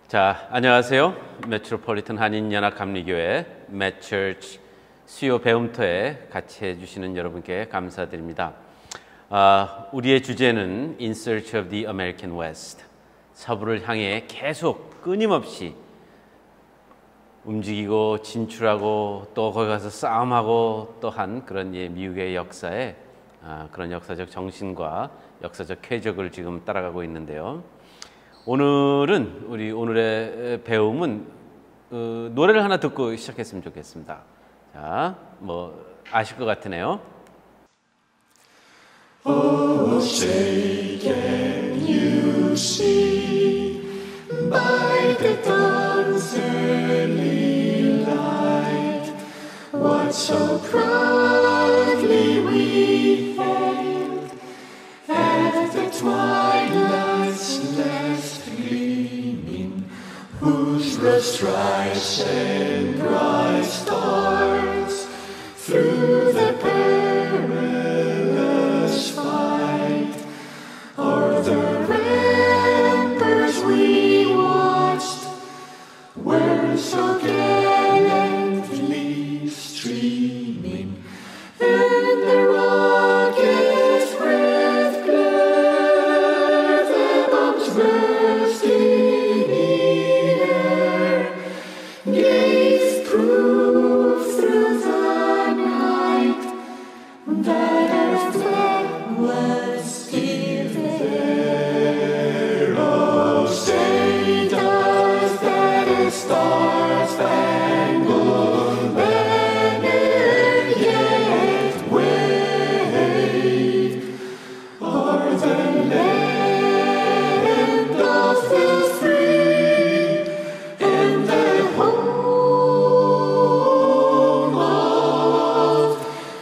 자, 안녕하세요. 메트로폴리탄 한인연합감리교회 매처치 수요 배움터에 같이 해주시는 여러분께 감사드립니다. 우리의 주제는 In Search of the American West, 서부를 향해 계속 끊임없이 움직이고 진출하고 또 거기 가서 싸움하고 또한 그런 미국의 역사에 그런 역사적 정신과 역사적 쾌적을 지금 따라가고 있는데요. 오늘의 배움은 노래를 하나 듣고 시작했으면 좋겠습니다. 자, 아실 것 같으네요. Oh, say can you see by the dawn's early light what so proudly we hailed at the twilight's last gleaming, whose red stripes and bright stars through the perilous fight o'er the ramparts we watched were so gallantly streaming, and the rocket's red glare, the bombs bursting in air, gave proof through the night that our flag was still there. Oh, say does that star-spangled banner yet wave o'er the land of the free and the home of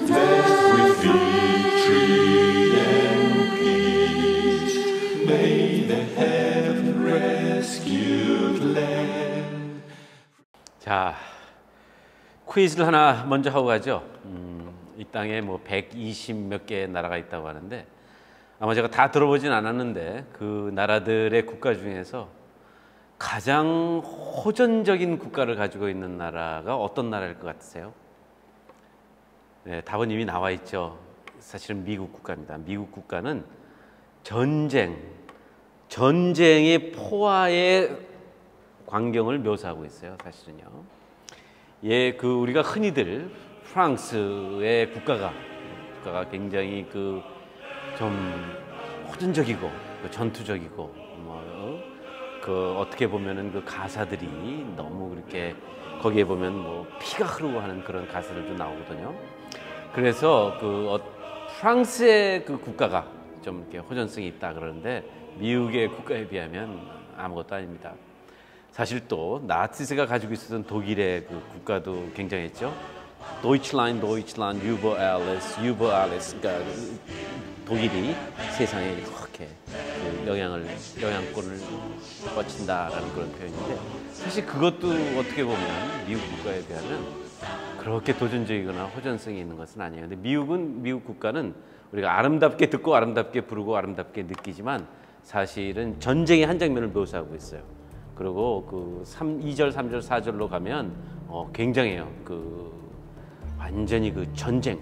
death with victory and peace, may the heaven-rescued land. 자, 퀴즈를 하나 먼저 하고 가죠. 이 땅에 120 몇 개의 나라가 있다고 하는데 아마 제가 다 들어보진 않았는데 그 나라들의 국가 중에서 가장 호전적인 국가를 가지고 있는 나라가 어떤 나라일 것 같으세요? 네, 답은 이미 나와 있죠. 사실은 미국 국가입니다. 미국 국가는 전쟁의 포화의 광경을 묘사하고 있어요. 사실은요. 우리가 흔히들 프랑스의 국가가 굉장히 좀 호전적이고 전투적이고 어떻게 보면은 그 가사들이 너무 그렇게 거기에 보면 피가 흐르고 하는 그런 가사들도 나오거든요. 그래서 프랑스의 그 국가가 좀 이렇게 호전성이 있다 그러는데 미국의 국가에 비하면 아무것도 아닙니다. 사실 또 나치스가 가지고 있었던 독일의 그 국가도 굉장했죠. Deutschland, über alles. 그러니까 독일이 세상에 그렇게 영향권을 뻗친다라는 그런 표현인데 사실 그것도 어떻게 보면 미국 국가에 비하면 그렇게 도전적이거나 호전성이 있는 것은 아니에요. 근데 미국 국가는 우리가 아름답게 듣고 아름답게 부르고 아름답게 느끼지만 사실은 전쟁의 한 장면을 묘사하고 있어요. 그리고 2절, 3절, 4절로 가면 굉장해요. 완전히 전쟁,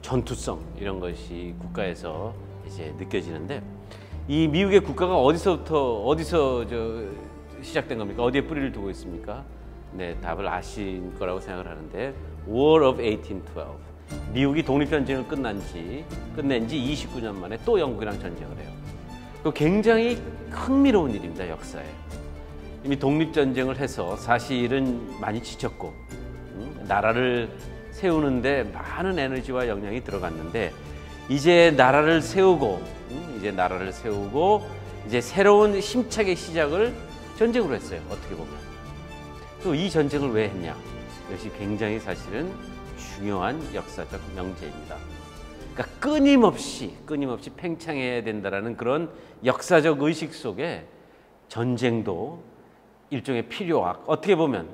전투성 이런 것이 국가에서 이제 느껴지는데 이 미국의 국가가 어디서 시작된 겁니까? 어디에 뿌리를 두고 있습니까? 네, 답을 아신 거라고 생각을 하는데 War of 1812. 미국이 독립전쟁을 끝낸 지 29년 만에 또 영국이랑 전쟁을 해요. 굉장히 흥미로운 일입니다. 역사에. 이미 독립전쟁을 해서 사실은 많이 지쳤고 나라를 세우는데 많은 에너지와 역량이 들어갔는데 이제 나라를 세우고 이제 새로운 힘차게 시작을 전쟁으로 했어요. 어떻게 보면. 또 이 전쟁을 왜 했냐? 이것이 굉장히 사실은 중요한 역사적 명제입니다. 그러니까 끊임없이 팽창해야 된다라는 그런 역사적 의식 속에 전쟁도 일종의 필요악, 어떻게 보면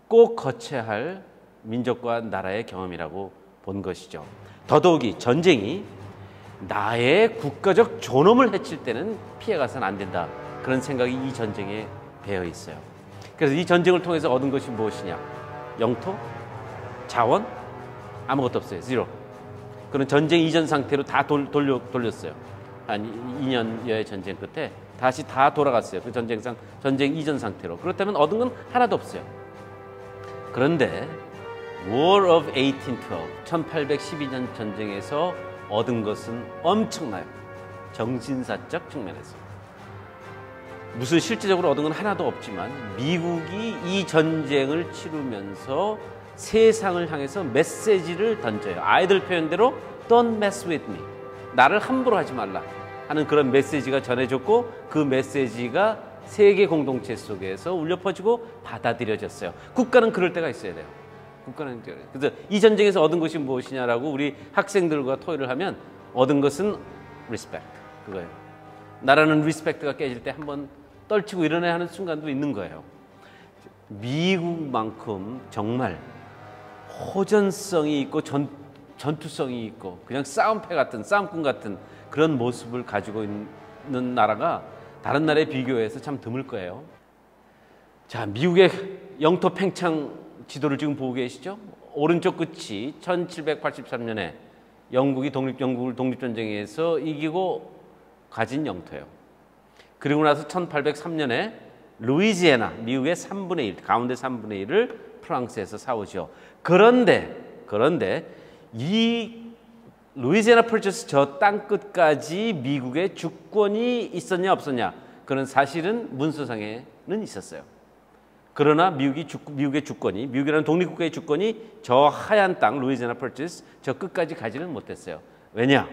꼭 거쳐야 할 민족과 나라의 경험이라고 본 것이죠. 더더욱이 전쟁이 나의 국가적 존엄을 해칠 때는 피해가서는 안 된다. 그런 생각이 이 전쟁에 배어 있어요. 그래서 이 전쟁을 통해서 얻은 것이 무엇이냐? 영토, 자원, 아무것도 없어요. 제로. 그런 전쟁 이전 상태로 다 돌렸어요. 한 2년여의 전쟁 끝에 다시 다 돌아갔어요. 그 전쟁 이전 상태로. 그렇다면 얻은 건 하나도 없어요. 그런데 War of 1812, 1812년 전쟁에서 얻은 것은 엄청나요. 정신사적 측면에서. 무슨 실질적으로 얻은 건 하나도 없지만 미국이 이 전쟁을 치르면서 세상을 향해서 메시지를 던져요. 아이들 표현대로 Don't mess with me. 나를 함부로 하지 말라 하는 그런 메시지가 전해졌고 그 메시지가 세계 공동체 속에서 울려 퍼지고 받아들여졌어요. 국가는 그럴 때가 있어야 돼요. 국가는 그래서 이 전쟁에서 얻은 것이 무엇이냐라고 우리 학생들과 토의를 하면 얻은 것은 respect 그거예요. 나라는 respect가 깨질 때 한번 떨치고 일어나야 하는 순간도 있는 거예요. 미국만큼 정말 호전성이 있고 전투성이 있고 그냥 싸움패 같은 싸움꾼 같은 그런 모습을 가지고 있는 나라가 다른 나라에 비교해서 참 드물 거예요. 자, 미국의 영토 팽창 지도를 지금 보고 계시죠? 오른쪽 끝이 1783년에 영국을 독립전쟁에서 이기고 가진 영토예요. 그리고 나서 1803년에 루이지애나, 미국의 3분의 1, 가운데 3분의 1을 프랑스에서 사오죠. 그런데 이 루이지애나 펄처스 저 땅 끝까지 미국의 주권이 있었냐 없었냐? 그런 사실은 문서상에는 있었어요. 그러나 미국의 주권이, 미국이라는 독립국가의 주권이 저 하얀 땅, 루이지애나 펄처스 저 끝까지 가지는 못했어요. 왜냐?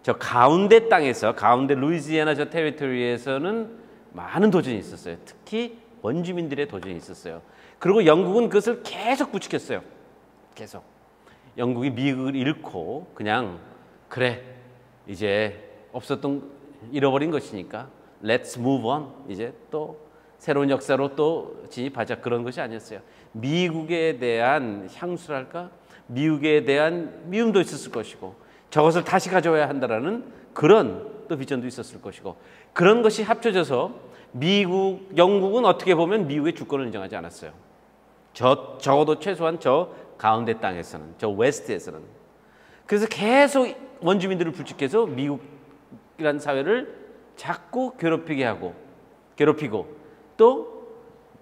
저 가운데 땅에서, 가운데 루이지애나 저 테리토리에서는 많은 도전이 있었어요. 특히 원주민들의 도전이 있었어요. 그리고 영국은 그것을 계속 부추겼어요. 계속. 영국이 미국을 잃고 그냥 그래 이제 잃어버린 것이니까 Let's move on. 이제 또 새로운 역사로 또 진입하자 그런 것이 아니었어요. 미국에 대한 향수랄까? 미국에 대한 미움도 있었을 것이고 저것을 다시 가져와야 한다라는 그런 또 비전도 있었을 것이고 그런 것이 합쳐져서 영국은 어떻게 보면 미국의 주권을 인정하지 않았어요. 적어도 최소한 저 가운데 땅에서는, 저 웨스트에서는. 그래서 계속 원주민들을 부추겨서 미국이라는 사회를 자꾸 괴롭히고 또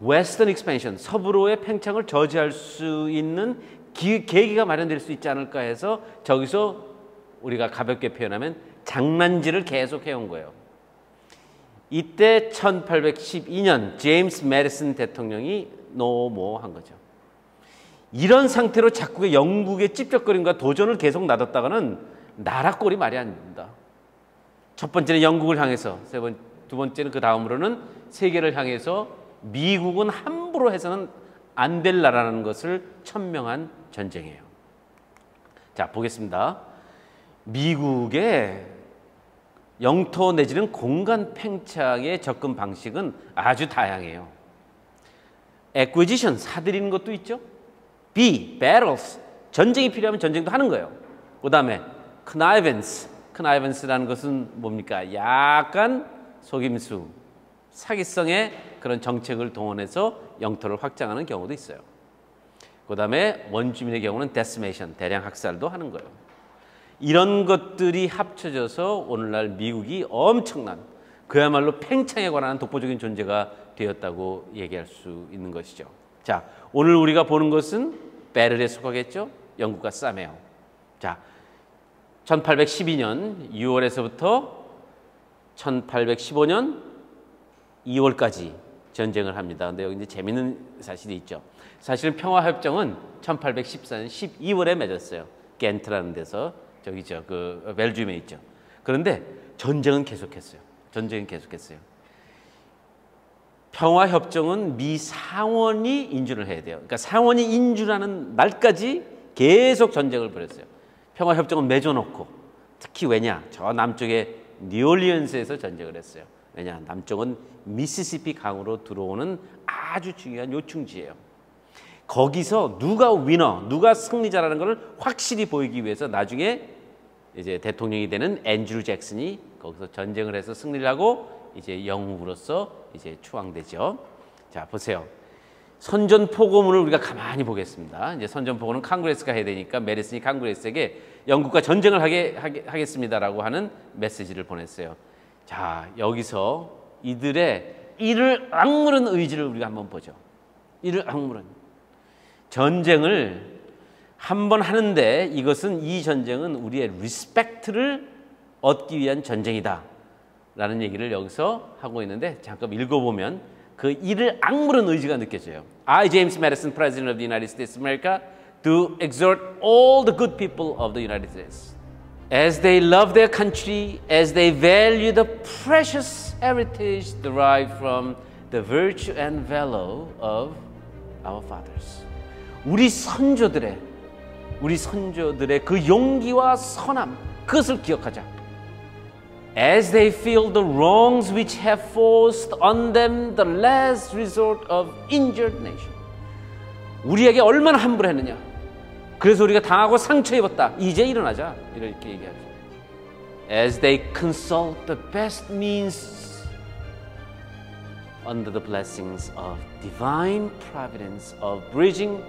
웨스턴 익스펜션, 서부로의 팽창을 저지할 수 있는 계기가 마련될 수 있지 않을까 해서 저기서 우리가 가볍게 표현하면 장난질을 계속 해온 거예요. 이때 1812년 제임스 메디슨 대통령이 노모한 거죠. 이런 상태로 자꾸 영국의 찝쩍거림과 도전을 계속 놔뒀다가는 나라 꼴이 말이 안 된다. 첫 번째는 영국을 향해서, 두 번째는 그 다음으로는 세계를 향해서 미국은 함부로 해서는 안 될 나라라는 것을 천명한 전쟁이에요. 자, 보겠습니다. 미국의 영토 내지는 공간 팽창의 접근 방식은 아주 다양해요. acquisition, 사들이는 것도 있죠. B, battles, 전쟁이 필요하면 전쟁도 하는 거예요. 그 다음에 connivance라는 것은 뭡니까? 약간 속임수, 사기성의 그런 정책을 동원해서 영토를 확장하는 경우도 있어요. 그 다음에 원주민의 경우는 decimation, 대량 학살도 하는 거예요. 이런 것들이 합쳐져서 오늘날 미국이 엄청난 그야말로 팽창에 관한 독보적인 존재가 되었다고 얘기할 수 있는 것이죠. 자, 오늘 우리가 보는 것은 배틀에 속하겠죠. 영국과 싸매요. 자, 1812년 6월에서부터 1815년 2월까지 전쟁을 합니다. 근데 여기 이제 재밌는 사실이 있죠. 사실은 평화협정은 1814년 12월에 맺었어요. 겐트라는 데서 저기죠, 그 벨기움에 있죠. 그런데 전쟁은 계속했어요. 평화협정은 미 상원이 인준을 해야 돼요. 그러니까 상원이 인준하는 날까지 계속 전쟁을 벌였어요. 평화협정은 맺어놓고 특히 왜냐? 저 남쪽에 뉴올리언스에서 전쟁을 했어요. 왜냐? 남쪽은 미시시피 강으로 들어오는 아주 중요한 요충지예요. 거기서 누가 위너, 누가 승리자라는 것을 확실히 보이기 위해서 나중에 이제 대통령이 되는 앤드류 잭슨이 거기서 전쟁을 해서 승리를 하고 이제 영웅으로서 이제 추앙되죠. 자, 보세요. 선전포고문을 우리가 가만히 보겠습니다. 이제 선전포고는 콩그레스가 해야 되니까 메디슨이 콩그레스에게 영국과 전쟁을 하겠습니다라고 하는 메시지를 보냈어요. 자, 여기서 이들의 이를 악물은 의지를 우리가 한번 보죠. 이를 악물은 전쟁을 한번 하는데 이 전쟁은 우리의 리스펙트를 얻기 위한 전쟁이다 라는 얘기를 여기서 하고 있는데, 잠깐 읽어보면 그 이를 악물은 의지가 느껴져요. I, James Madison, President of the United States of America, do exhort all the good people of the United States, as they love their country, as they value the precious heritage derived from the virtue and valor of our fathers. 우리 선조들의 그 용기와 선함, 그것을 기억하자. As they feel the wrongs which have forced on them the last resort of injured nation. 우리에게 얼마나 함부로 했느냐. 그래서 우리가 당하고 상처 입었다. 이제 일어나자. 이렇게 얘기하죠. As they consult the best means under the blessings of divine providence of bridging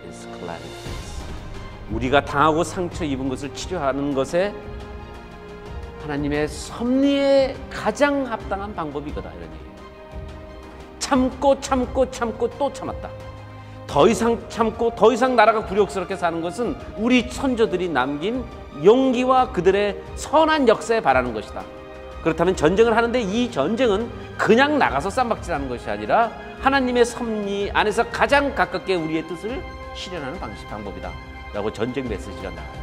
his calamities. 우리가 당하고 상처 입은 것을 치료하는 것에 하나님의 섭리에 가장 합당한 방법이 이거다, 이런 얘기예요. 참고 또 참았다. 더 이상 참고 더 이상 나라가 굴욕스럽게 사는 것은 우리 선조들이 남긴 용기와 그들의 선한 역사에 바라는 것이다. 그렇다면 전쟁을 하는데 이 전쟁은 그냥 나가서 쌈박질하는 것이 아니라 하나님의 섭리 안에서 가장 가깝게 우리의 뜻을 실현하는 방법이다 라고 전쟁 메시지가 나와요.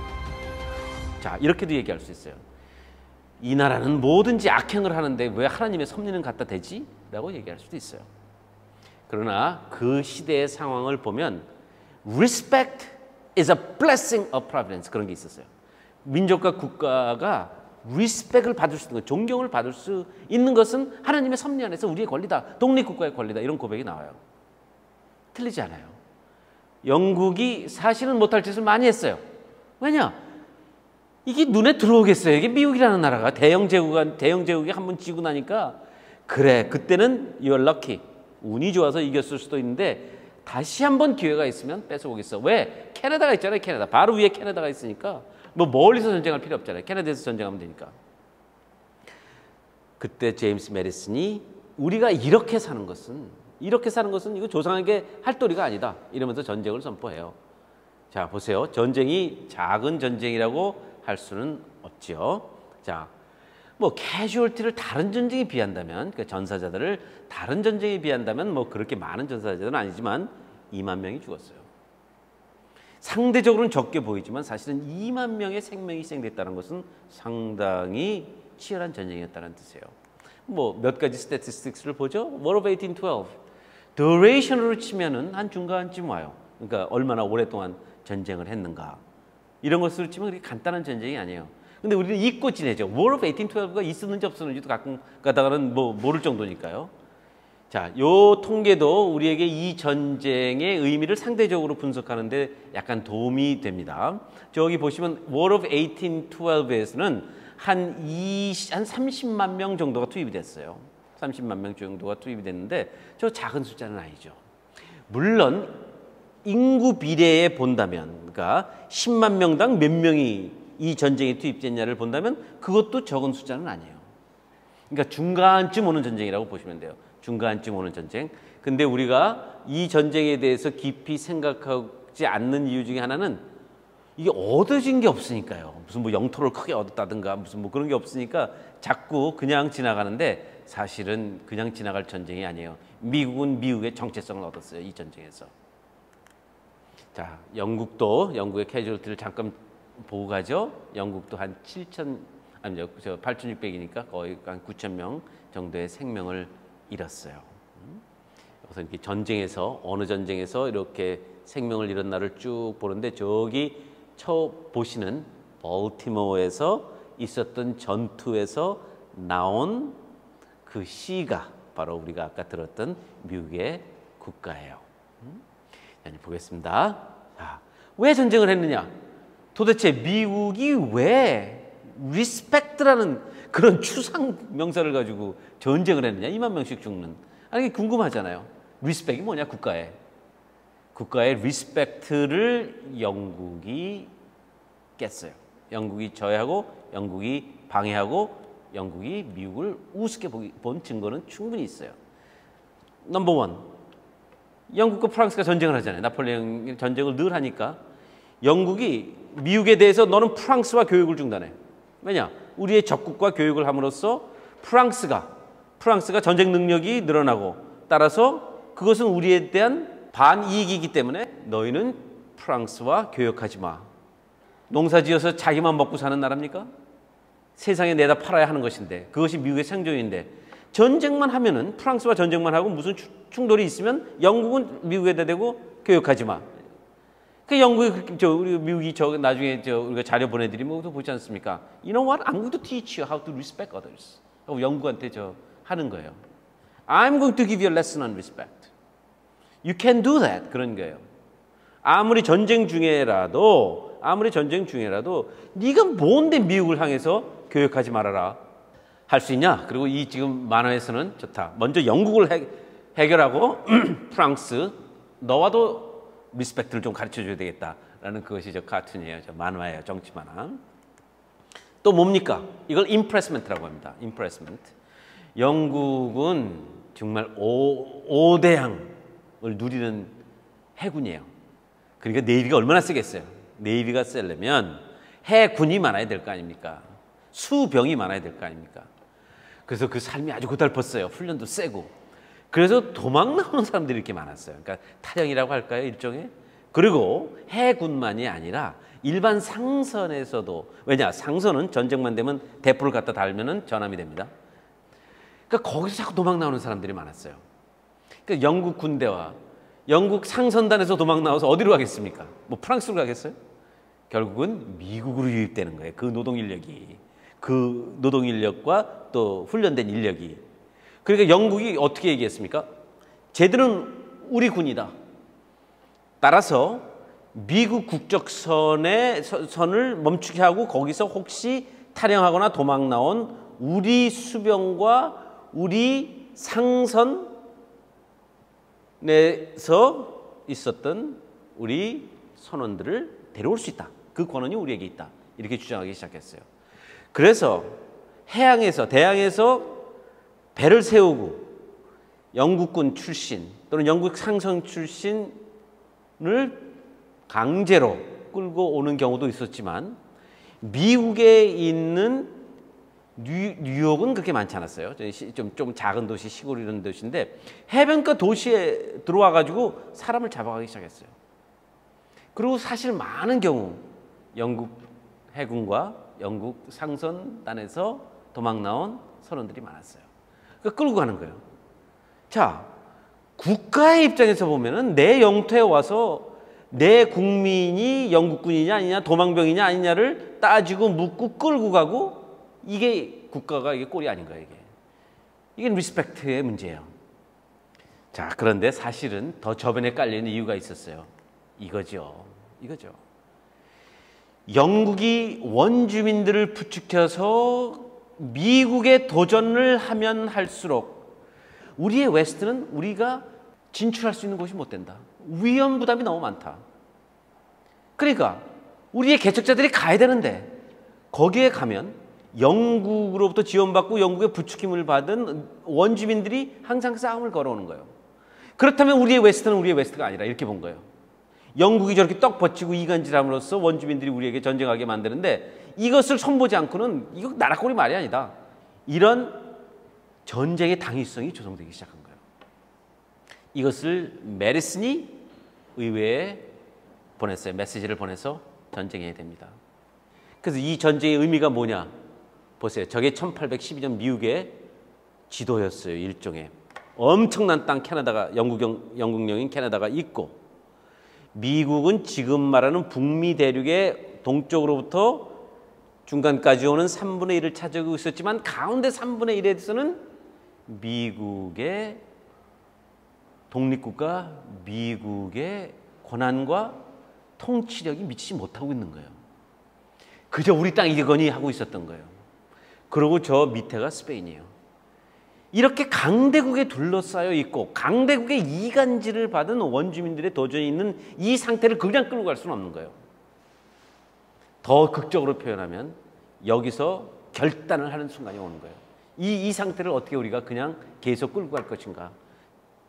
자, 이렇게도 얘기할 수 있어요. 이 나라는 뭐든지 악행을 하는데 왜 하나님의 섭리는 갖다 대지? 라고 얘기할 수도 있어요. 그러나 그 시대의 상황을 보면 Respect is a blessing of providence, 그런 게 있었어요. 민족과 국가가 리스펙을 받을 수 있는 것, 존경을 받을 수 있는 것은 하나님의 섭리 안에서 우리의 권리다. 독립국가의 권리다. 이런 고백이 나와요. 틀리지 않아요. 영국이 사실은 못할 짓을 많이 했어요. 왜냐? 이게 눈에 들어오겠어요. 이게 미국이라는 나라가 대영 제국이 한번 지고 나니까 그래, 그때는 you're lucky. 운이 좋아서 이겼을 수도 있는데 다시 한번 기회가 있으면 뺏어오겠어. 왜? 캐나다가 있잖아요. 캐나다. 바로 위에 캐나다가 있으니까 뭐 멀리서 전쟁할 필요 없잖아요. 캐나다에서 전쟁하면 되니까. 그때 제임스 메디슨이 우리가 이렇게 사는 것은 이거 조상에게 할 도리가 아니다. 이러면서 전쟁을 선포해요. 자, 보세요. 전쟁이 작은 전쟁이라고 할 수는 없지요. 자, 뭐 캐주얼티를 다른 전쟁에 비한다면, 그러니까 전사자들을 다른 전쟁에 비한다면 뭐 그렇게 많은 전사자들은 아니지만 2만 명이 죽었어요. 상대적으로는 적게 보이지만 사실은 2만 명의 생명이 희생됐다는 것은 상당히 치열한 전쟁이었다는 뜻이에요. 뭐 몇 가지 스태티스틱스를 보죠. War of 1812. duration으로 치면은 한 중간쯤 와요. 그러니까 얼마나 오랫동안 전쟁을 했는가. 이런 것으로 치면 그렇게 간단한 전쟁이 아니에요. 근데 우리는 잊고 지내죠. War of 1812가 있었는지 없었는지도 가끔 가다가는 뭐 모를 정도니까요. 자, 요 통계도 우리에게 이 전쟁의 의미를 상대적으로 분석하는데 약간 도움이 됩니다. 저기 보시면 War of 1812에서는 한 30만 명 정도가 투입이 됐어요. 30만 명 정도가 투입이 됐는데 저 작은 숫자는 아니죠. 물론 인구 비례에 본다면, 그러니까 10만 명당 몇 명이 이 전쟁에 투입됐냐를 본다면 그것도 적은 숫자는 아니에요. 그러니까 중간쯤 오는 전쟁이라고 보시면 돼요. 중간쯤 오는 전쟁. 근데 우리가 이 전쟁에 대해서 깊이 생각하지 않는 이유 중에 하나는 이게 얻어진 게 없으니까요. 무슨 뭐 영토를 크게 얻었다든가 무슨 뭐 그런 게 없으니까 자꾸 그냥 지나가는데 사실은 그냥 지나갈 전쟁이 아니에요. 미국은 미국의 정체성을 얻었어요. 이 전쟁에서. 자, 영국의 캐주얼티를 잠깐 보고 가죠. 영국도 한 8,600이니까 거의 한 9,000명 정도의 생명을 잃었어요. 그래서 이렇게 전쟁에서 어느 전쟁에서 이렇게 생명을 잃은 날을 쭉 보는데 저기 보시는 볼티모어에서 있었던 전투에서 나온 그 시가 바로 우리가 아까 들었던 미국의 국가예요. 보겠습니다. 자, 왜 전쟁을 했느냐? 도대체 미국이 왜 리스펙트라는 그런 추상 명사를 가지고 전쟁을 했느냐? 2만 명씩 죽는. 아니, 이게 궁금하잖아요. 리스펙이 뭐냐? 국가의 리스펙트를 영국이 깼어요. 영국이 저해하고 영국이 방해하고 영국이 미국을 우습게 본 증거는 충분히 있어요. 넘버 원, 영국과 프랑스가 전쟁을 하잖아요. 나폴레옹 전쟁을 늘 하니까 영국이 미국에 대해서 너는 프랑스와 교육을 중단해. 왜냐? 우리의 적국과 교육을 함으로써 프랑스가 전쟁 능력이 늘어나고 따라서 그것은 우리에 대한 반이익이기 때문에 너희는 프랑스와 교역하지 마. 농사지어서 자기만 먹고 사는 나라입니까? 세상에 내다 팔아야 하는 것인데 그것이 미국의 생존인데 전쟁만 하면은 프랑스와 전쟁만 하고 무슨 충돌이 있으면 영국은 미국에다 대고 교역하지 마. 그 영국이 미국이 나중에 우리가 자료 보내드리면 그것도 보지 않습니까? You know what? I'm going to teach you how to respect others. 영국한테 하는 거예요. I'm going to give you a lesson on respect. You can do that. 그런 거예요. 아무리 전쟁 중에라도 네가 뭔데 미국을 향해서 교역하지 말아라 할 수 있냐? 그리고 이 지금 만화에서는 좋다. 먼저 영국을 해결하고 프랑스 너와도 리스펙트를 좀 가르쳐줘야 되겠다라는 그것이 카툰이에요. 만화예요. 정치 만화. 또 뭡니까? 이걸 임프레스먼트라고 합니다. 임프레스먼트. 영국은 정말 5대양을 누리는 해군이에요. 그러니까 네이비가 얼마나 세겠어요. 네이비가 세려면 해군이 많아야 될 거 아닙니까? 수병이 많아야 될 거 아닙니까? 그래서 그 삶이 아주 고달팠어요. 훈련도 세고. 그래서 도망 나오는 사람들이 이렇게 많았어요. 그러니까 탈영이라고 할까요? 일종의. 그리고 해군만이 아니라 일반 상선에서도, 왜냐? 상선은 전쟁만 되면 대포를 갖다 달면은 전함이 됩니다. 그러니까 거기서 자꾸 도망 나오는 사람들이 많았어요. 그러니까 영국 군대와 영국 상선단에서 도망 나와서 어디로 가겠습니까? 뭐 프랑스로 가겠어요? 결국은 미국으로 유입되는 거예요. 그 노동인력과 또 훈련된 인력이. 그러니까 영국이 어떻게 얘기했습니까? 쟤들은 우리 군이다. 따라서 미국 국적선을 멈추게 하고 거기서 혹시 탈영하거나 도망 나온 우리 수병과 우리 상선에서 있었던 우리 선원들을 데려올 수 있다. 그 권한이 우리에게 있다. 이렇게 주장하기 시작했어요. 그래서 대양에서 배를 세우고 영국군 출신 또는 영국 상선 출신을 강제로 끌고 오는 경우도 있었지만 미국에 있는 뉴욕은 그렇게 많지 않았어요. 좀 작은 도시, 시골 이런 도시인데 해변가 도시에 들어와 가지고 사람을 잡아가기 시작했어요. 그리고 사실 많은 경우 영국 해군과 영국 상선단에서 도망 나온 선원들이 많았어요. 그러니까 끌고 가는 거예요. 자, 국가의 입장에서 보면은 내 영토에 와서 내 국민이 영국군이냐 아니냐 도망병이냐 아니냐를 따지고 묻고 끌고 가고 이게 국가가 이게 꼴이 아닌 거예요. 이게 리스펙트의 문제예요. 자, 그런데 사실은 더 저변에 깔리는 이유가 있었어요. 이거죠. 영국이 원주민들을 부추겨서 미국에 도전을 하면 할수록 우리의 웨스트는 우리가 진출할 수 있는 곳이 못 된다. 위험 부담이 너무 많다. 그러니까 우리의 개척자들이 가야 되는데 거기에 가면 영국으로부터 지원받고 영국의 부추김을 받은 원주민들이 항상 싸움을 걸어오는 거예요. 그렇다면 우리의 웨스트는 우리의 웨스트가 아니라 이렇게 본 거예요. 영국이 저렇게 떡 버티고 이간질함으로써 원주민들이 우리에게 전쟁하게 만드는데 이것을 손보지 않고는 이거 나라꼴이 말이 아니다. 이런 전쟁의 당위성이 조성되기 시작한 거예요. 이것을 메디슨이 의회에 보냈어요. 메시지를 보내서 전쟁해야 됩니다. 그래서 이 전쟁의 의미가 뭐냐? 보세요. 저게 1812년 미국의 지도였어요. 일종의. 엄청난 땅 캐나다가 영국령인 캐나다가 있고 미국은 지금 말하는 북미 대륙의 동쪽으로부터 중간까지 오는 3분의 1을 차지하고 있었지만 가운데 3분의 1에서는 미국의 독립국가, 미국의 권한과 통치력이 미치지 못하고 있는 거예요. 그저 우리 땅이거니 하고 있었던 거예요. 그리고 저 밑에가 스페인이에요. 이렇게 강대국에 둘러싸여 있고 강대국의 이간질을 받은 원주민들의 도전이 있는 이 상태를 그냥 끌고 갈 수는 없는 거예요. 더 극적으로 표현하면 여기서 결단을 하는 순간이 오는 거예요. 이 상태를 어떻게 우리가 그냥 계속 끌고 갈 것인가.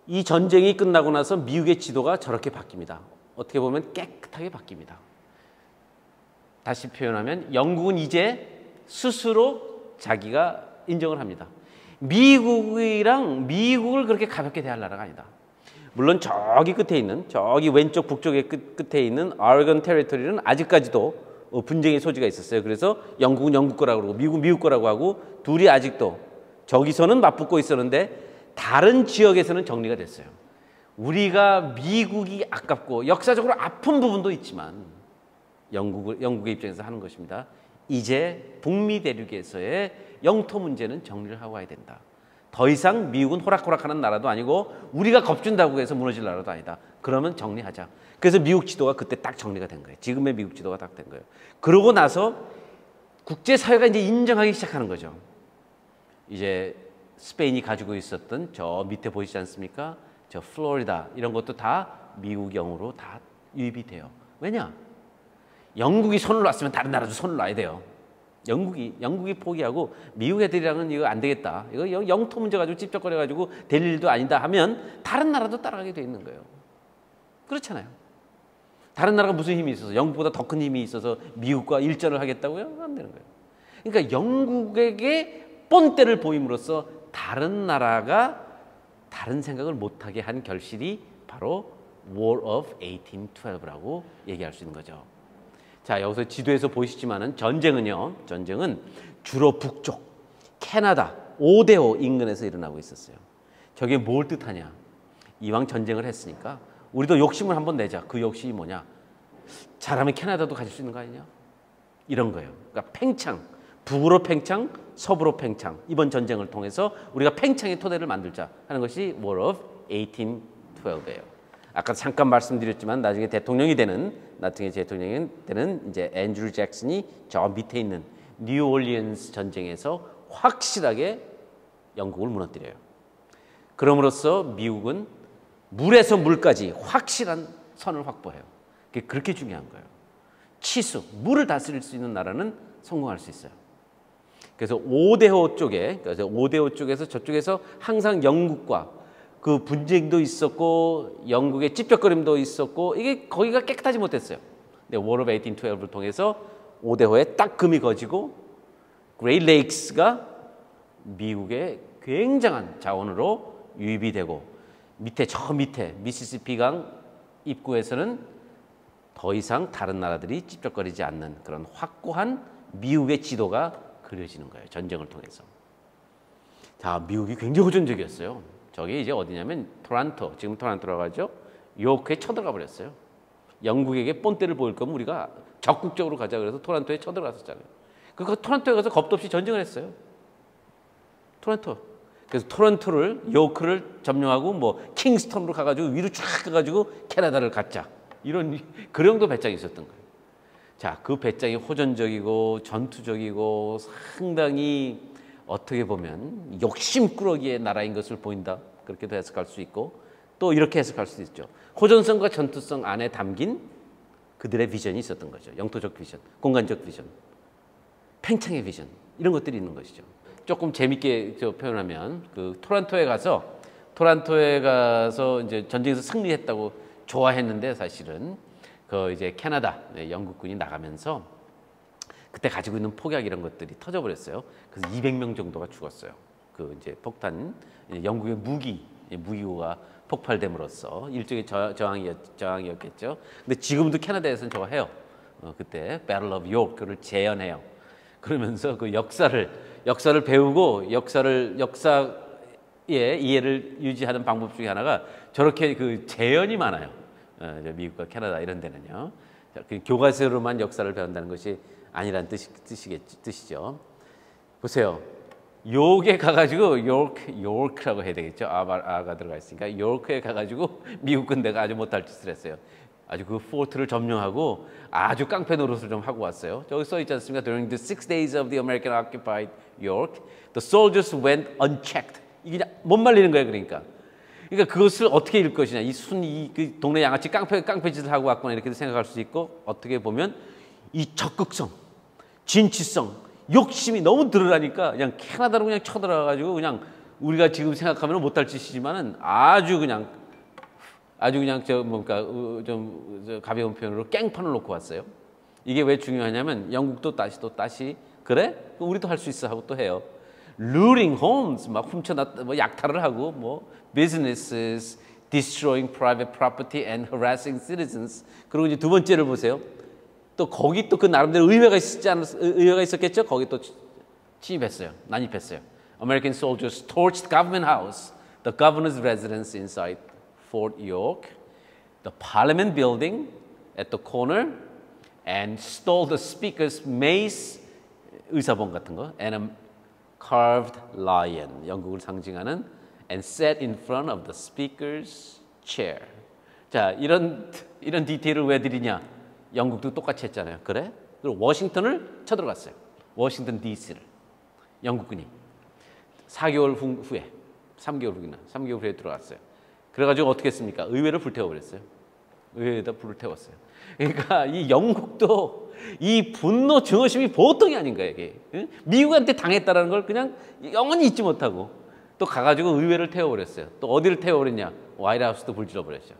이 전쟁이 끝나고 나서 미국의 지도가 저렇게 바뀝니다. 어떻게 보면 깨끗하게 바뀝니다. 다시 표현하면 영국은 이제 스스로 자기가 인정을 합니다. 미국을 그렇게 가볍게 대할 나라가 아니다. 물론 저기 끝에 있는, 저기 왼쪽 북쪽의 끝에 있는 오레곤 테리토리는 아직까지도 분쟁의 소지가 있었어요. 그래서 영국은 영국 거라고 그러고 미국은 미국 거라고 하고 둘이 아직도 저기서는 맞붙고 있었는데 다른 지역에서는 정리가 됐어요. 우리가 미국이 아깝고 역사적으로 아픈 부분도 있지만 영국의 입장에서 하는 것입니다. 이제 북미 대륙에서의 영토 문제는 정리를 하고 가야 된다. 더 이상 미국은 호락호락하는 나라도 아니고 우리가 겁준다고 해서 무너질 나라도 아니다. 그러면 정리하자. 그래서 미국 지도가 그때 딱 정리가 된 거예요. 지금의 미국 지도가 딱 된 거예요. 그러고 나서 국제사회가 이제 인정하기 시작하는 거죠. 이제 스페인이 가지고 있었던 저 밑에 보이지 않습니까? 저 플로리다 이런 것도 다 미국령으로 다 유입이 돼요. 왜냐? 영국이 손을 놨으면 다른 나라도 손을 놔야 돼요. 영국이 포기하고 미국 애들이랑은 이거 안 되겠다. 이거 영토 문제 가지고 찝쩍거려 가지고 될 일도 아니다 하면 다른 나라도 따라가게 돼 있는 거예요. 그렇잖아요. 다른 나라가 무슨 힘이 있어서 영국보다 더 큰 힘이 있어서 미국과 일전을 하겠다고요? 안 되는 거예요. 그러니까 영국에게 본때를 보임으로써 다른 나라가 다른 생각을 못하게 한 결실이 바로 War of 1812라고 얘기할 수 있는 거죠. 자, 여기서 지도에서 보이시지만은 전쟁은 주로 북쪽, 캐나다, 5대5 인근에서 일어나고 있었어요. 저게 뭘 뜻하냐? 이왕 전쟁을 했으니까 우리도 욕심을 한번 내자. 그 욕심이 뭐냐? 잘하면 캐나다도 가질 수 있는 거 아니냐? 이런 거예요. 그러니까 팽창, 북으로 팽창, 서부로 팽창. 이번 전쟁을 통해서 우리가 팽창의 토대를 만들자 하는 것이 War of 1812예요. 아까 잠깐 말씀드렸지만 나중에 대통령이 되는 이제 앤드류 잭슨이 저 밑에 있는 뉴올리언스 전쟁에서 확실하게 영국을 무너뜨려요. 그럼으로써 미국은 물에서 물까지 확실한 선을 확보해요. 그게 그렇게 중요한 거예요. 치수, 물을 다스릴 수 있는 나라는 성공할 수 있어요. 그래서 5대5 쪽에서 저쪽에서 항상 영국과 그 분쟁도 있었고 영국의 찝쩍거림도 있었고 이게 거기가 깨끗하지 못했어요. 근데 War of 1812를 통해서 5대5에 딱 금이 거지고 그레이트 레이크스가 미국의 굉장한 자원으로 유입이 되고 저 밑에 미시시피강 입구에서는 더 이상 다른 나라들이 찝쩍거리지 않는 그런 확고한 미국의 지도가 그려지는 거예요. 전쟁을 통해서. 자, 미국이 굉장히 호전적이었어요. 저게 이제 어디냐면 토론토, 지금 토론토라고 하죠. 요크에 쳐들어가 버렸어요. 영국에게 본때를 보일 거면 우리가 적극적으로 가자 그래서 토론토에 쳐들어갔었잖아요. 그 토론토에 가서 겁도 없이 전쟁을 했어요. 토론토. 그래서 요크를 점령하고 뭐 킹스턴으로 가가지고 위로 쫙 가가지고 캐나다를 갖자. 이런 그령도 배짱이 있었던 거예요. 자, 그 배짱이 호전적이고 전투적이고 상당히 어떻게 보면 욕심꾸러기의 나라인 것을 보인다. 그렇게도 해석할 수 있고 또 이렇게 해석할 수 있죠. 호전성과 전투성 안에 담긴 그들의 비전이 있었던 거죠. 영토적 비전, 공간적 비전, 팽창의 비전 이런 것들이 있는 것이죠. 조금 재밌게 표현하면 그 토론토에 가서 이제 전쟁에서 승리했다고 좋아했는데 사실은 그 이제 캐나다 영국군이 나가면서 그때 가지고 있는 폭약 이런 것들이 터져버렸어요. 그래서 200명 정도가 죽었어요. 그 이제 폭탄, 영국의 무기고가 폭발됨으로써 일종의 저항이었겠죠. 근데 지금도 캐나다에서는 저거 해요. 그때 Battle of York를 재현해요. 그러면서 그 역사를 배우고 역사의 이해를 유지하는 방법 중에 하나가 저렇게 그 재현이 많아요. 미국과 캐나다 이런 데는요. 교과서로만 역사를 배운다는 것이 아니란 뜻이죠. 보세요. 요게 가가지고 요크라고 해야 되겠죠. 아가 들어가 있으니까 요크에 가가지고 미국 군대가 아주 못할 짓을 했어요. 아주 그 포트를 점령하고 아주 깡패 노릇을 좀 하고 왔어요. 저기 써 있지 않습니까? During the 6 days of the American occupied York, the soldiers went unchecked 이게 못 말리는 거예요. 그러니까 그것을 어떻게 읽을 것이냐. 그 동네 양아치 깡패짓을 하고 왔구나 이렇게 생각할 수 있고, 어떻게 보면 이 적극성, 진취성, 욕심이 너무 드러나니까 그냥 캐나다로 그냥 쳐들어가가지고 그냥 우리가 지금 생각하면 못할 짓이지만은 아주 그냥 좀 가벼운 표현으로 깽판을 놓고 왔어요. 이게 왜 중요하냐면 영국도 다시 그래? 우리도 할 수 있어 하고 또 해요. luring homes 막 훔쳐놨다 뭐 약탈을 하고 뭐 businesses destroying private property and harassing citizens. 그리고 이제 두 번째를 보세요. 또 거기 또 그 나름대로 의회가 있었겠죠. 거기 또 침입했어요. 난입했어요. American soldiers torched government house, the governor's residence inside Fort York, the Parliament building at the corner, and stole the speaker's mace, 의사봉 같은 거, and a carved lion, 영국을 상징하는, and sat in front of the speaker's chair. 자, 이런 디테일을 왜 드리냐? 영국도 똑같이 했잖아요. 그래? 그리고 워싱턴을 쳐들어갔어요. 워싱턴 DC를 영국군이 4개월 후에 3개월 후에 들어갔어요. 그래가지고 어떻게 했습니까? 의회를 불태워버렸어요. 의회에다 불을 태웠어요. 그러니까 이 영국도 이 분노 증오심이 보통이 아닌 거예요. 이게. 미국한테 당했다는 걸 그냥 영원히 잊지 못하고 또 가가지고 의회를 태워버렸어요. 또 어디를 태워버렸냐? 화이트하우스도 불질러버렸죠.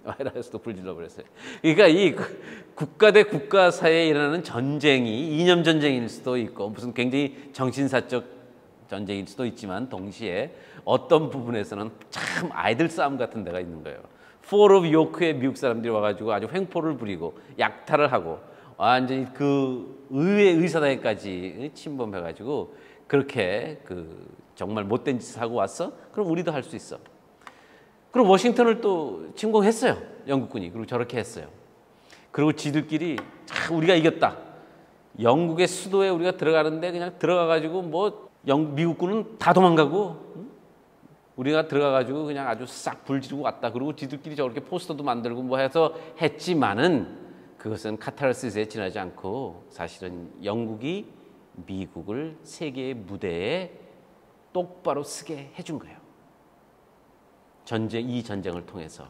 화이트하우스도 불질러버렸어요. 그러니까 이 국가 대 국가 사이에 일어나는 전쟁이 이념 전쟁일 수도 있고 무슨 굉장히 정신사적 전쟁일 수도 있지만 동시에 어떤 부분에서는 참 아이들 싸움 같은 데가 있는 거예요. Fort of York에 미국 사람들이 와가지고 아주 횡포를 부리고 약탈을 하고 완전히 그 의사당에까지 침범해가지고 그렇게 정말 못된 짓을 하고 왔어? 그럼 우리도 할 수 있어. 그리고 워싱턴을 또 침공했어요. 영국군이. 그리고 저렇게 했어요. 그리고 지들끼리 우리가 이겼다. 영국의 수도에 우리가 들어가는데 그냥 들어가가지고 미국군은 다 도망가고 우리가 들어가가지고 그냥 아주 싹 불지르고 왔다. 그리고 지들끼리 저렇게 포스터도 만들고 뭐 해서 했지만은 그것은 카타르시스에 지나지 않고 사실은 영국이 미국을 세계의 무대에 똑바로 서게 해준 거예요. 이 전쟁을 통해서.